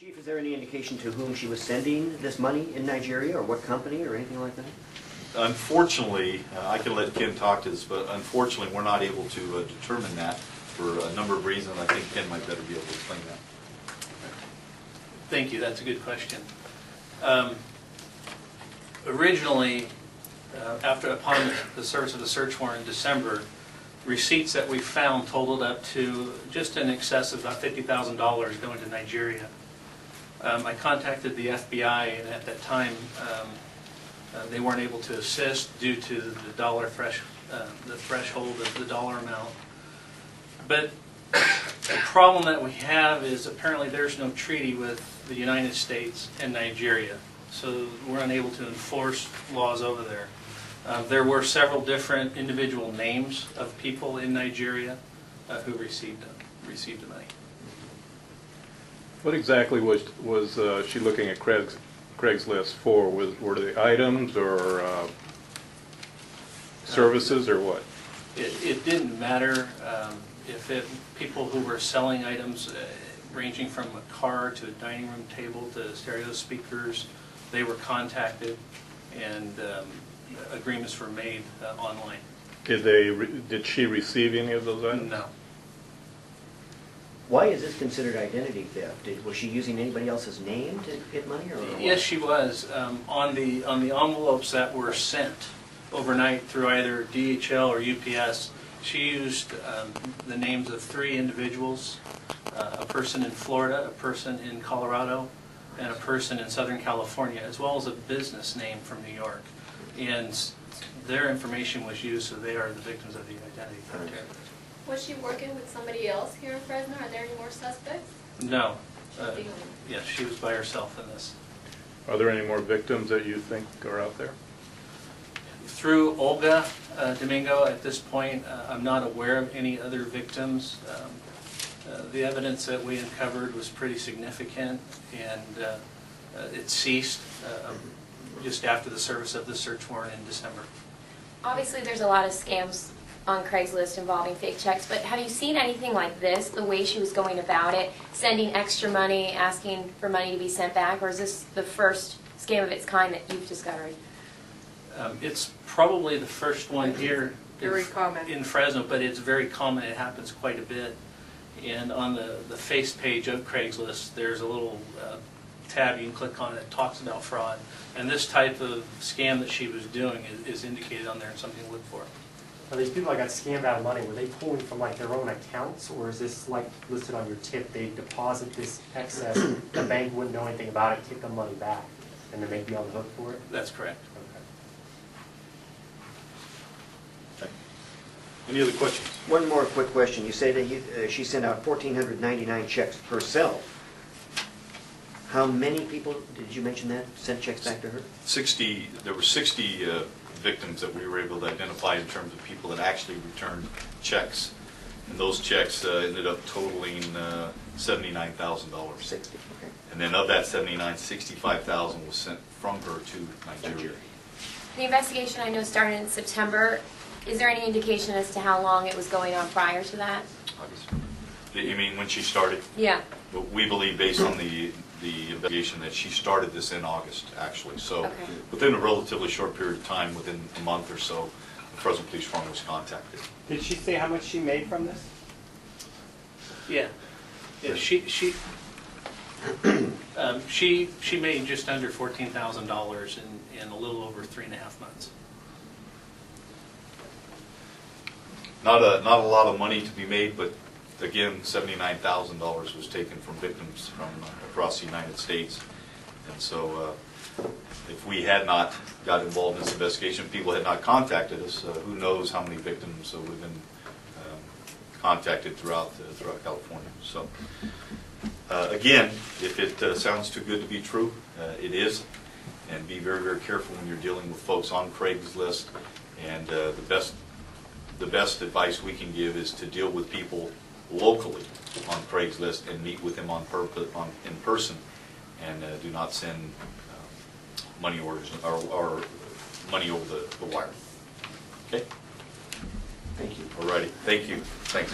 Chief, is there any indication to whom she was sending this money in Nigeria, or what company, or anything like that? Unfortunately, I can let Ken talk to this, but unfortunately we're not able to determine that for a number of reasons. I think Ken might better be able to explain that. Thank you. That's a good question. Originally, upon the service of the search warrant in December, receipts that we found totaled up to just in excess of about $50,000 going to Nigeria. I contacted the FBI, and at that time, they weren't able to assist due to the threshold of the dollar amount. But the problem that we have is apparently there's no treaty with the United States and Nigeria, so we're unable to enforce laws over there. There were several different individual names of people in Nigeria who received the money. What exactly was she looking at Craigslist for? Were they items or services or what? It didn't matter people who were selling items ranging from a car to a dining room table to stereo speakers. They were contacted, and agreements were made online. Did she receive any of those items? No. Why is this considered identity theft? Was she using anybody else's name to get money, or what? Yes, she was. On the envelopes that were sent overnight through either DHL or UPS, she used the names of 3 individuals, a person in Florida, a person in Colorado, and a person in Southern California, as well as a business name from New York. And their information was used, so they are the victims of the identity theft. Was she working with somebody else here in Fresno? Are there any more suspects? No. Yes, she was by herself in this. Are there any more victims that you think are out there? Through Olga Domingo, at this point, I'm not aware of any other victims. The evidence that we uncovered was pretty significant, and it ceased just after the service of the search warrant in December. Obviously, there's a lot of scams on Craigslist involving fake checks, but have you seen anything like this, the way she was going about it, sending extra money, asking for money to be sent back, or is this the first scam of its kind that you've discovered? It's probably the first one here in Fresno, but it's very common. It happens quite a bit. And on the face page of Craigslist, there's a little tab you can click on that talks about fraud. And this type of scam that she was doing is indicated on there and something to look for. Are these people that got scammed out of money, were they pulling from like their own accounts, or is this like listed on your tip? They deposit this excess, the bank wouldn't know anything about it, take the money back, and then they'd be on the hook for it? That's correct. Okay. Any other questions? One more quick question. You say that she sent out 1,499 checks herself. How many people, did you mention that, sent checks back to her? 60. There were 60 victims that we were able to identify in terms of people that actually returned checks. And those checks ended up totaling $79,000. 60, okay. And then of that 79, 65,000 was sent from her to Nigeria. The investigation, I know, started in September. Is there any indication as to how long it was going on prior to that? August. You mean when she started? Yeah. But we believe, based on the investigation, that she started this in August, actually. So Okay. within a relatively short period of time, within a month or so, the Fresno Police Department was contacted. Did she say how much she made from this? Yeah. She made just under $14,000 in a little over 3.5 months. Not a lot of money to be made, but again, $79,000 was taken from victims from across the United States. And so if we had not got involved in this investigation, people had not contacted us, who knows how many victims we've been contacted throughout California. So again, if it sounds too good to be true, it is. And be very, very careful when you're dealing with folks on Craigslist. And the best advice we can give is to deal with people locally on Craigslist and meet with them in person, and do not send money orders or money over the wire. Okay? Thank you. Alrighty. Thank you. Thanks.